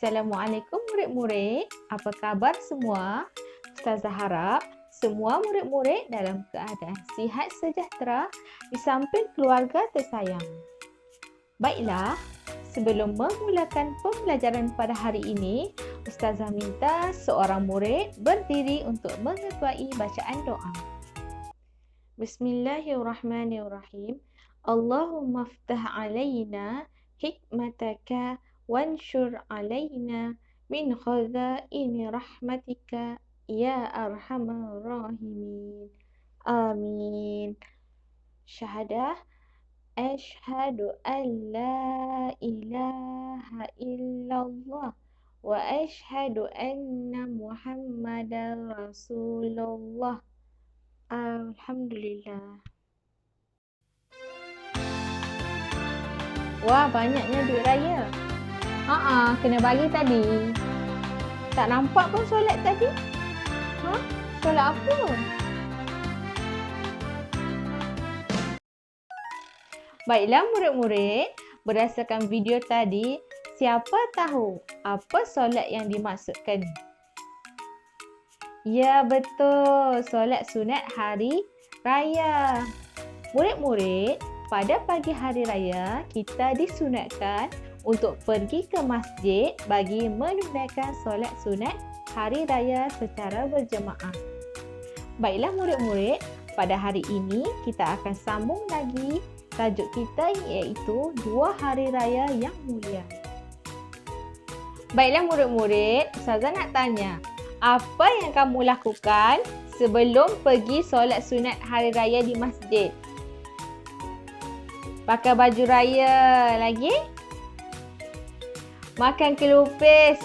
Assalamualaikum murid-murid. Apa khabar semua? Ustazah harap semua murid-murid dalam keadaan sihat sejahtera di samping keluarga tersayang. Baiklah, sebelum memulakan pembelajaran pada hari ini, Ustazah minta seorang murid berdiri untuk mengetuai bacaan doa. Bismillahirrahmanirrahim. Allahumma ftah alaina hikmataka wanshur alaina min khazaini rahmatika ya arhamar rahimin. Amin. Syahadah. Ashhadu an la ilaha illallah wa ashhadu anna Muhammadan Rasulullah. Alhamdulillah. Wah, banyaknya duit raya. Kena bagi tadi. Tak nampak pun solat tadi. Solat apa? Baiklah murid-murid, berdasarkan video tadi, siapa tahu apa solat yang dimaksudkan? Ya, betul. Solat sunat hari raya. Murid-murid, pada pagi hari raya, kita disunatkan untuk pergi ke masjid bagi menunaikan solat sunat hari raya secara berjemaah. Baiklah murid-murid, pada hari ini kita akan sambung lagi tajuk kita iaitu 2 hari raya yang mulia. Baiklah murid-murid, Ustazah nak tanya, apa yang kamu lakukan sebelum pergi solat sunat hari raya di masjid? Pakai baju raya lagi? Makan kelupis.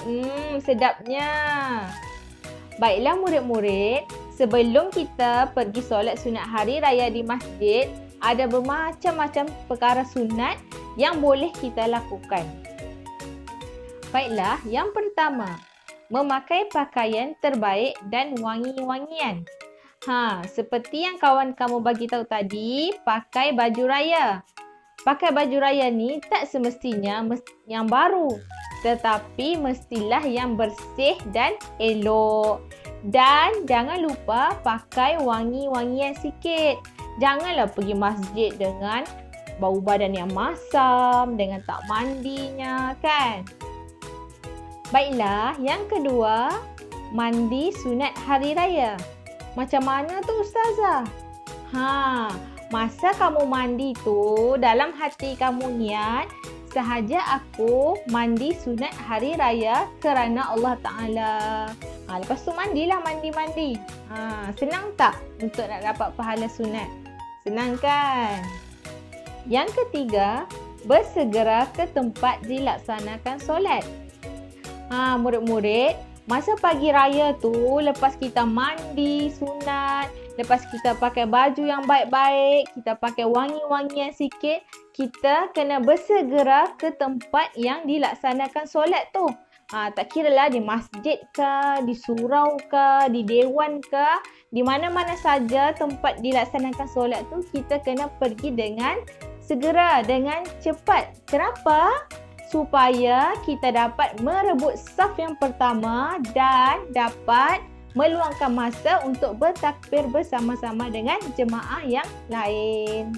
Sedapnya. Baiklah murid-murid, sebelum kita pergi solat sunat hari raya di masjid, ada bermacam-macam perkara sunat yang boleh kita lakukan. Baiklah, yang pertama, memakai pakaian terbaik dan wangi-wangian. Seperti yang kawan kamu bagi tahu tadi, pakai baju raya. Pakai baju raya ni tak semestinya yang baru, tetapi mestilah yang bersih dan elok. Dan jangan lupa pakai wangi-wangian sikit. Janganlah pergi masjid dengan bau badan yang masam, dengan tak mandinya, kan? Baiklah, yang kedua, mandi sunat hari raya. Macam mana tu Ustazah? Masa kamu mandi tu, dalam hati kamu niat, sahaja aku mandi sunat hari raya kerana Allah Ta'ala. Lepas tu mandilah mandi-mandi. Senang tak untuk nak dapat pahala sunat? Senang kan? Yang ketiga, bersegera ke tempat dilaksanakan solat. Murid-murid, masa pagi raya tu, lepas kita mandi sunat, lepas kita pakai baju yang baik-baik, kita pakai wangi-wangian sikit, kita kena bersegera ke tempat yang dilaksanakan solat tu. Tak kiralah di masjid ke, di surau ke, di dewan ke, di mana-mana saja tempat dilaksanakan solat tu, kita kena pergi dengan segera, dengan cepat. Kenapa? Supaya kita dapat merebut saf yang pertama dan dapat meluangkan masa untuk bertakbir bersama-sama dengan jemaah yang lain.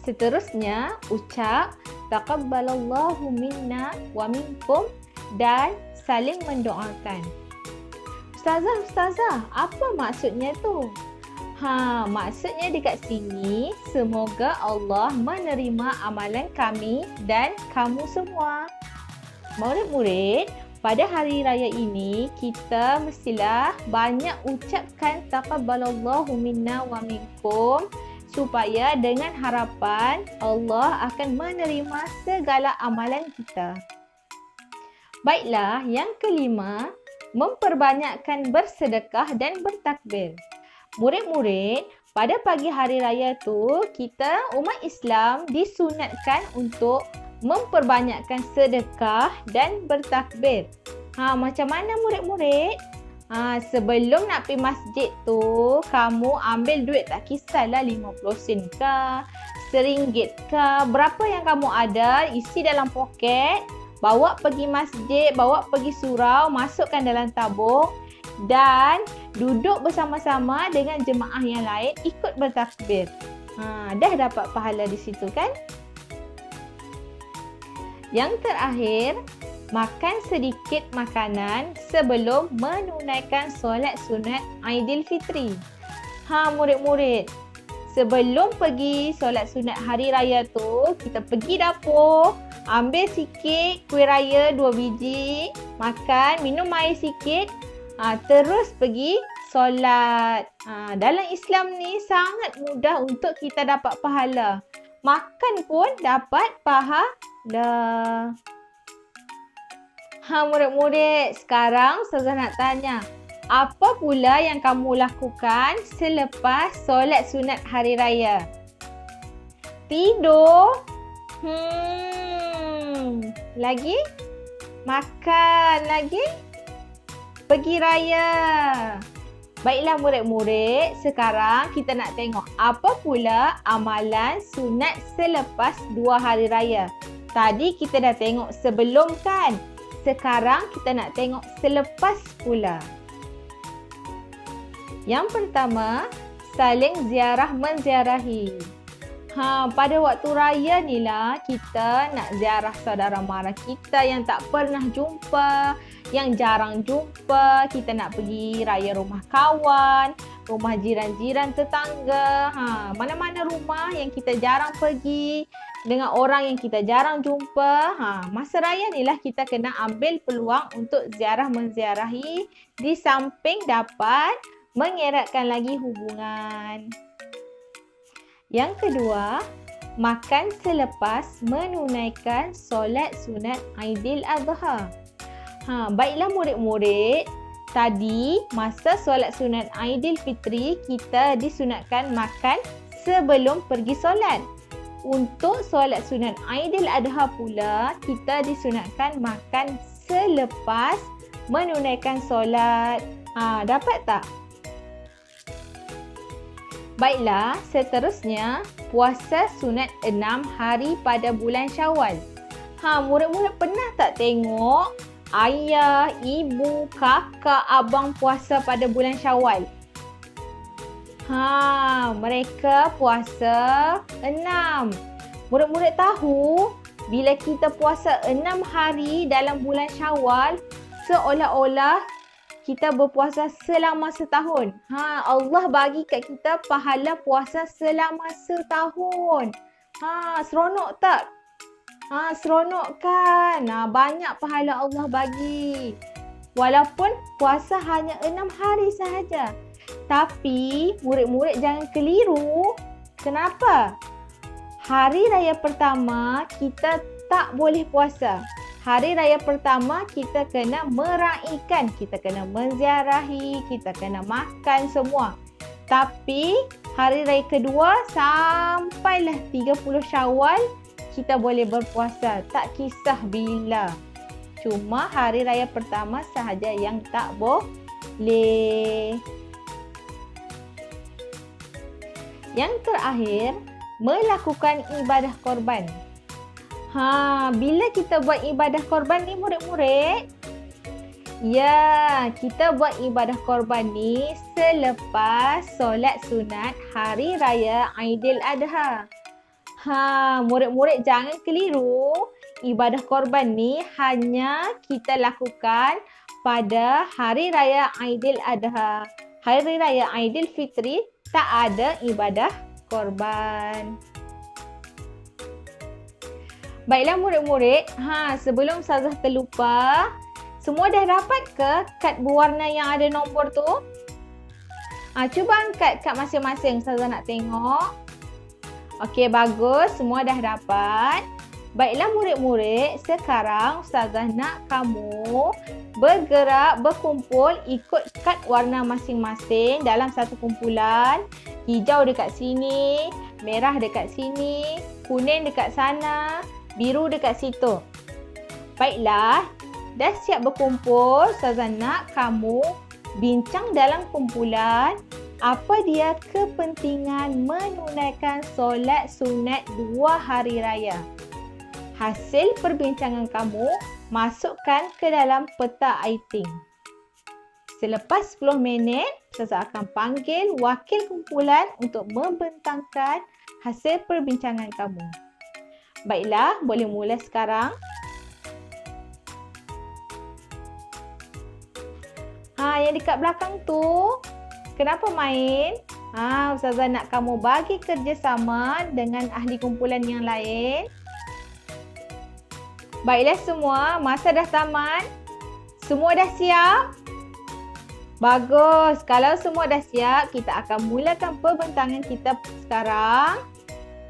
Seterusnya, ucap taqabbalallahu minna wa minkum dan saling mendoakan. Ustazah, apa maksudnya tu? Maksudnya dekat sini, semoga Allah menerima amalan kami dan kamu semua. Murid-murid, pada hari raya ini, kita mestilah banyak ucapkan taqabbalallahu minna wa minkum supaya dengan harapan Allah akan menerima segala amalan kita. Baiklah, yang kelima, memperbanyakkan bersedekah dan bertakbir. Murid-murid, pada pagi hari raya tu, kita umat Islam disunatkan untuk memperbanyakkan sedekah dan bertakbir. Macam mana murid-murid? Sebelum nak pergi masjid tu, kamu ambil duit, tak kisahlah 50 sen ke, RM1 ke, berapa yang kamu ada, isi dalam poket. bawa pergi masjid, bawa pergi surau, masukkan dalam tabung dan duduk bersama-sama dengan jemaah yang lain ikut bertakbir. Dah dapat pahala di situ kan? Yang terakhir, makan sedikit makanan sebelum menunaikan solat sunat Aidilfitri. Murid-murid, sebelum pergi solat sunat hari raya tu, kita pergi dapur, ambil sikit kuih raya 2 biji, makan, minum air sikit, terus pergi solat. Dalam Islam ni sangat mudah untuk kita dapat pahala. Makan pun dapat pahala. Murid-murid, sekarang Ustazah nak tanya, apa pula yang kamu lakukan selepas solat sunat hari raya? Tidur? Lagi? Makan lagi? Pergi raya. Baiklah murid-murid, sekarang kita nak tengok apa pula amalan sunat selepas 2 hari raya. Tadi kita dah tengok sebelum kan? Sekarang kita nak tengok selepas pula. Yang pertama, saling ziarah menziarahi. Pada waktu raya ni lah kita nak ziarah saudara mara kita yang tak pernah jumpa, yang jarang jumpa. Kita nak pergi raya rumah kawan, rumah jiran-jiran tetangga. Mana-mana rumah yang kita jarang pergi, dengan orang yang kita jarang jumpa. Masa raya ni lah kita kena ambil peluang untuk ziarah menziarahi, di samping dapat mengeratkan lagi hubungan. Yang kedua, makan selepas menunaikan solat sunat Aidil Adha. Baiklah murid-murid, tadi masa solat sunat Aidilfitri kita disunatkan makan sebelum pergi solat. Untuk solat sunat Aidil Adha pula kita disunatkan makan selepas menunaikan solat. Dapat tak? Baiklah, seterusnya puasa sunat 6 hari pada bulan Syawal. Murid-murid pernah tak tengok ayah, ibu, kakak, abang puasa pada bulan Syawal? Mereka puasa 6. Murid-murid tahu bila kita puasa 6 hari dalam bulan Syawal, seolah-olah kita berpuasa selama setahun. Allah bagi kat kita pahala puasa selama setahun. Seronok tak? Seronok kan? Banyak pahala Allah bagi. Walaupun puasa hanya 6 hari sahaja. Tapi murid-murid jangan keliru. Kenapa? Hari raya pertama kita tak boleh puasa. Hari raya pertama kita kena meraihkan, kita kena menziarahi, kita kena makan semua. Tapi hari raya kedua sampailah 30 Syawal kita boleh berpuasa, tak kisah bila. Cuma hari raya pertama sahaja yang tak boleh. Yang terakhir, melakukan ibadah korban. Bila kita buat ibadah korban ni murid-murid? Ya, kita buat ibadah korban ni selepas solat sunat hari raya Aidil Adha. Murid-murid jangan keliru. Ibadah korban ni hanya kita lakukan pada hari raya Aidil Adha. Hari raya Aidilfitri tak ada ibadah korban. Baiklah murid-murid, sebelum Ustazah terlupa, semua dah dapat ke kad berwarna yang ada nombor tu? Cuba angkat kad masing-masing, Ustazah nak tengok. Okey, bagus, semua dah dapat. Baiklah murid-murid, sekarang Ustazah nak kamu bergerak, berkumpul ikut kad warna masing-masing dalam satu kumpulan. Hijau dekat sini, merah dekat sini, kuning dekat sana, biru dekat situ. Baiklah, dah siap berkumpul. Ustazah nak kamu bincang dalam kumpulan apa dia kepentingan menunaikan solat sunat 2 hari raya. hasil perbincangan kamu masukkan ke dalam peta iThink. Selepas 10 minit, Ustazah akan panggil wakil kumpulan untuk membentangkan hasil perbincangan kamu. Baiklah, boleh mula sekarang. Yang dekat belakang tu, kenapa main? Ustazah nak kamu bagi kerjasama dengan ahli kumpulan yang lain. Baiklah semua, masa dah tamat. Semua dah siap? Bagus. Kalau semua dah siap, kita akan mulakan perbentangan kita sekarang.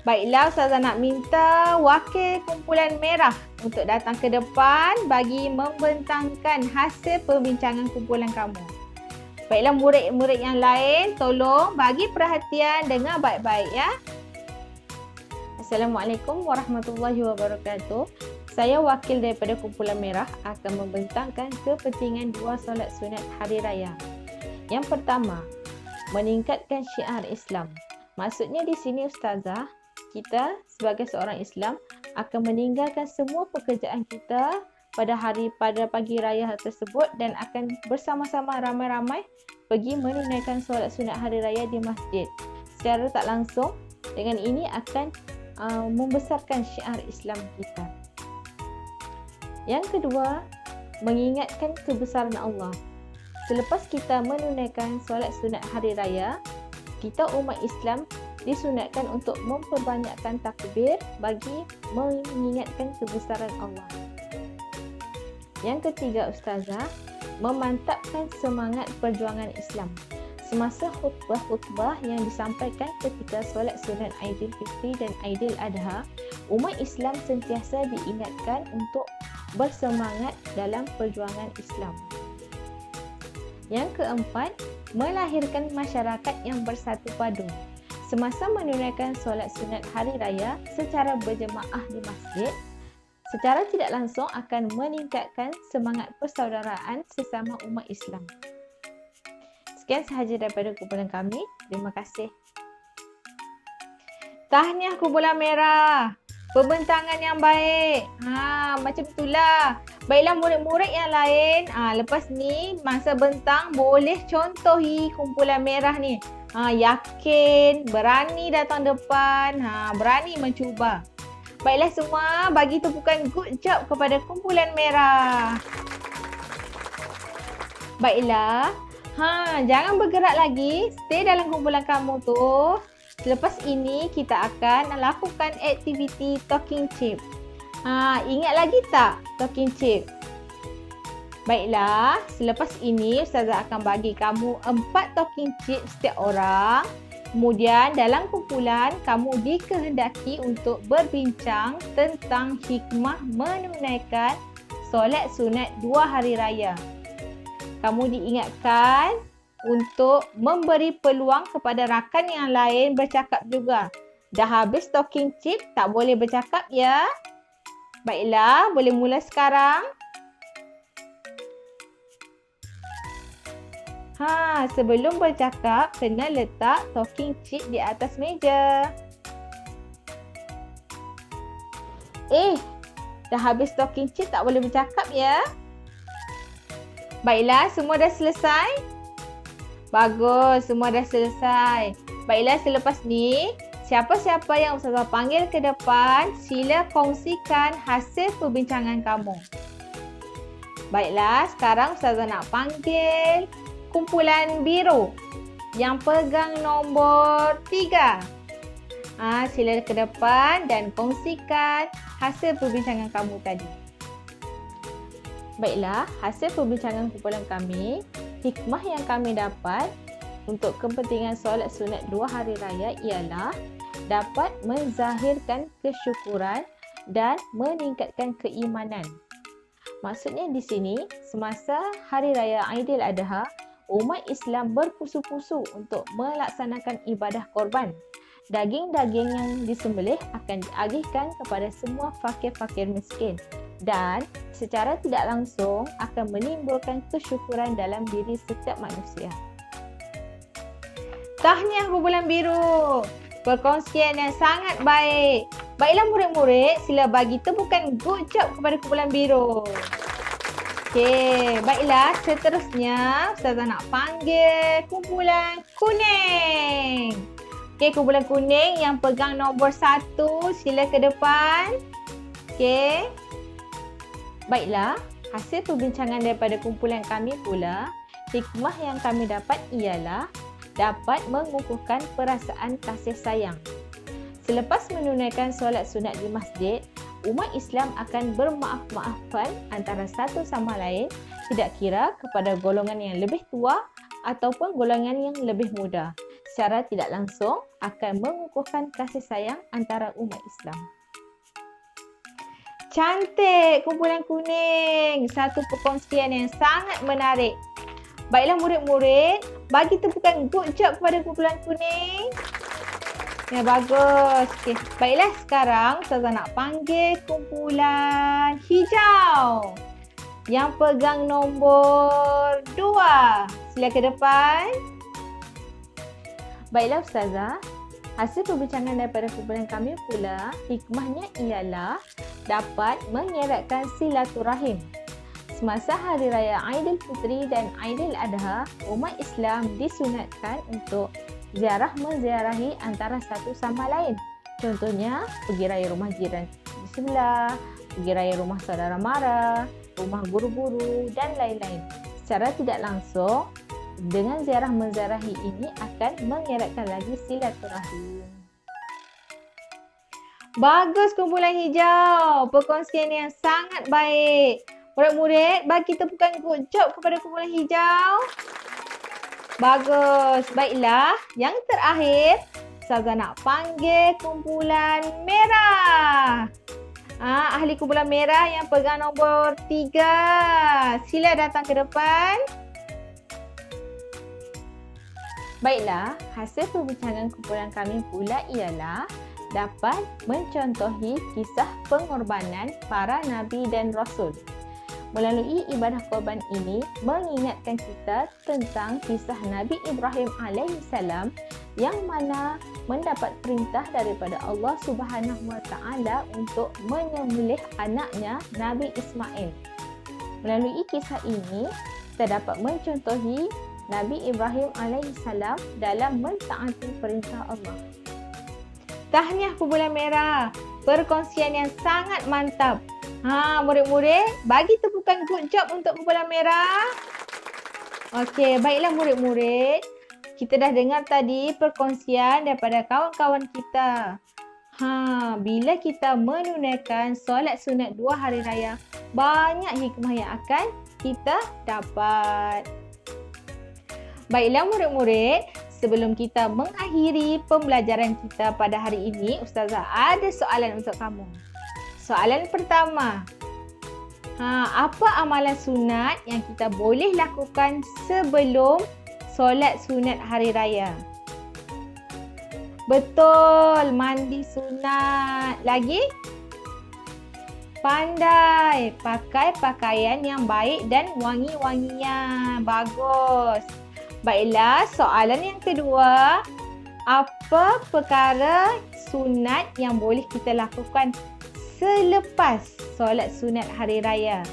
Baiklah, Ustazah nak minta wakil kumpulan merah untuk datang ke depan bagi membentangkan hasil perbincangan kumpulan kamu. Baiklah, murid-murid yang lain, tolong bagi perhatian, dengar baik-baik ya. Assalamualaikum warahmatullahi wabarakatuh. Saya wakil daripada kumpulan merah akan membentangkan kepentingan 2 solat sunat hari raya. Yang pertama, meningkatkan syiar Islam. Maksudnya di sini Ustazah, kita sebagai seorang Islam akan meninggalkan semua pekerjaan kita pada pagi raya tersebut dan akan bersama-sama ramai-ramai pergi menunaikan solat sunat hari raya di masjid. Secara tak langsung, dengan ini akan membesarkan syiar Islam kita. Yang kedua, mengingatkan kebesaran Allah. Selepas kita menunaikan solat sunat hari raya, kita umat Islam disunatkan untuk memperbanyakkan takbir bagi mengingatkan kebesaran Allah. Yang ketiga Ustazah, memantapkan semangat perjuangan Islam. Semasa khutbah-khutbah yang disampaikan ketika solat sunat Aidilfitri dan Aidil Adha, umat Islam sentiasa diingatkan untuk bersemangat dalam perjuangan Islam. Yang keempat, melahirkan masyarakat yang bersatu padu. Semasa menunaikan solat sunat hari raya secara berjemaah di masjid, secara tidak langsung akan meningkatkan semangat persaudaraan sesama umat Islam. Sekian sahaja daripada kumpulan kami. Terima kasih. Tahniah kumpulan merah. Pembentangan yang baik. Macam itulah. Baiklah murid-murid yang lain. Lepas ni masa bentang boleh contohi kumpulan merah ni. Yakin, berani datang depan, berani mencuba. Baiklah semua, bagi tepukan good job kepada kumpulan merah. Baiklah. Jangan bergerak lagi. Stay dalam kumpulan kamu tu. Selepas ini kita akan lakukan aktiviti talking chip. Ingat lagi tak talking chip? Baiklah, selepas ini Ustazah akan bagi kamu 4 talking chip setiap orang. Kemudian dalam kumpulan kamu dikehendaki untuk berbincang tentang hikmah menunaikan solat sunat 2 hari raya. Kamu diingatkan untuk memberi peluang kepada rakan yang lain bercakap juga. Dah habis talking chip, tak boleh bercakap ya. Baiklah, boleh mula sekarang. Sebelum bercakap, kena letak talking chip di atas meja. Dah habis talking chip, tak boleh bercakap ya. Baiklah, semua dah selesai? Bagus, semua dah selesai. Baiklah, selepas ni, siapa-siapa yang Ustazah panggil ke depan, sila kongsikan hasil perbincangan kamu. Baiklah, sekarang Ustazah nak panggil kumpulan biru yang pegang nombor 3. Sila ke depan dan kongsikan hasil perbincangan kamu tadi. Baiklah, hasil perbincangan kumpulan kami, hikmah yang kami dapat untuk kepentingan solat sunat 2 hari raya ialah dapat menzahirkan kesyukuran dan meningkatkan keimanan. Maksudnya di sini, semasa hari raya Aidil Adha, umat Islam berpusu-pusu untuk melaksanakan ibadah korban. Daging-daging yang disembelih akan diagihkan kepada semua fakir-fakir miskin dan secara tidak langsung akan menimbulkan kesyukuran dalam diri setiap manusia. Tahniah kumpulan biru. Perkongsian yang sangat baik. Baiklah murid-murid, sila bagi tepukan good job kepada kumpulan biru. Okey, baiklah seterusnya Ustazah nak panggil kumpulan kuning. Okey, kumpulan kuning yang pegang nombor 1, sila ke depan. Okey. Baiklah, hasil perbincangan daripada kumpulan kami pula, hikmah yang kami dapat ialah dapat mengukuhkan perasaan kasih sayang. Selepas menunaikan solat sunat di masjid, umat Islam akan bermaaf-maafan antara satu sama lain, tidak kira kepada golongan yang lebih tua ataupun golongan yang lebih muda. Secara tidak langsung akan mengukuhkan kasih sayang antara umat Islam. Cantik kumpulan kuning. Satu perkongsian yang sangat menarik. Baiklah murid-murid, bagi tepukan good job kepada kumpulan kuning. Ya, bagus. Okay. Baiklah sekarang Ustazah nak panggil kumpulan hijau yang pegang nombor 2. Sila ke depan. Baiklah Ustazah, hasil perbincangan daripada kumpulan kami pula, hikmahnya ialah dapat mengeratkan silaturahim. Semasa Hari Raya Aidilfitri dan Aidiladha, umat Islam disunatkan untuk ziarah menziarahi antara satu sama lain. Contohnya, pergi raya rumah jiran di sebelah, pergi raya rumah saudara mara, rumah guru-guru dan lain-lain. Secara tidak langsung, dengan ziarah menziarahi ini akan mengeratkan lagi silaturahim. Bagus kumpulan hijau, perkongsian yang sangat baik. Murid-murid, bagi tepukan good job kepada kumpulan hijau. Bagus. Baiklah, yang terakhir, Ustazah nak panggil kumpulan merah. Ahli kumpulan merah yang pegang nombor 3. Sila datang ke depan. Baiklah, hasil perbincangan kumpulan kami pula ialah dapat mencontohi kisah pengorbanan para Nabi dan Rasul. Melalui ibadah korban ini mengingatkan kita tentang kisah Nabi Ibrahim alaihissalam yang mana mendapat perintah daripada Allah Subhanahu Wa Taala untuk menyembelih anaknya Nabi Ismail. Melalui kisah ini kita dapat mencontohi Nabi Ibrahim alaihissalam dalam mentaati perintah Allah. Tahniah kumpulan merah, perkongsian yang sangat mantap. Murid-murid, bagi tepukan good job untuk kumpulan merah. Okey, baiklah murid-murid. Kita dah dengar tadi perkongsian daripada kawan-kawan kita. Bila kita menunaikan solat sunat 2 hari raya, banyak hikmah yang akan kita dapat. Baiklah murid-murid, sebelum kita mengakhiri pembelajaran kita pada hari ini, Ustazah ada soalan untuk kamu. Soalan pertama, apa amalan sunat yang kita boleh lakukan sebelum solat sunat hari raya? Betul, mandi sunat. Lagi? Pandai, pakai pakaian yang baik dan wangi-wangian. Bagus. Baiklah, soalan yang kedua, apa perkara sunat yang boleh kita lakukan selepas solat sunat hari raya?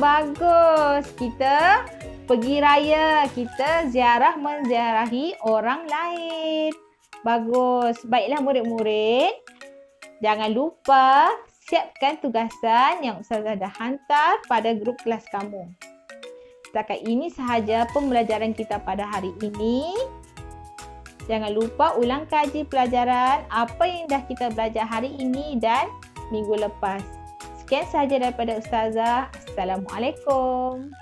Bagus. Kita pergi raya, kita ziarah menziarahi orang lain. Bagus. Baiklah murid-murid, jangan lupa siapkan tugasan yang Ustazah dah hantar pada grup kelas kamu. Setakat ini sahaja pembelajaran kita pada hari ini. Jangan lupa ulang kaji pelajaran apa yang dah kita belajar hari ini dan minggu lepas. Sekian sahaja daripada Ustazah. Assalamualaikum.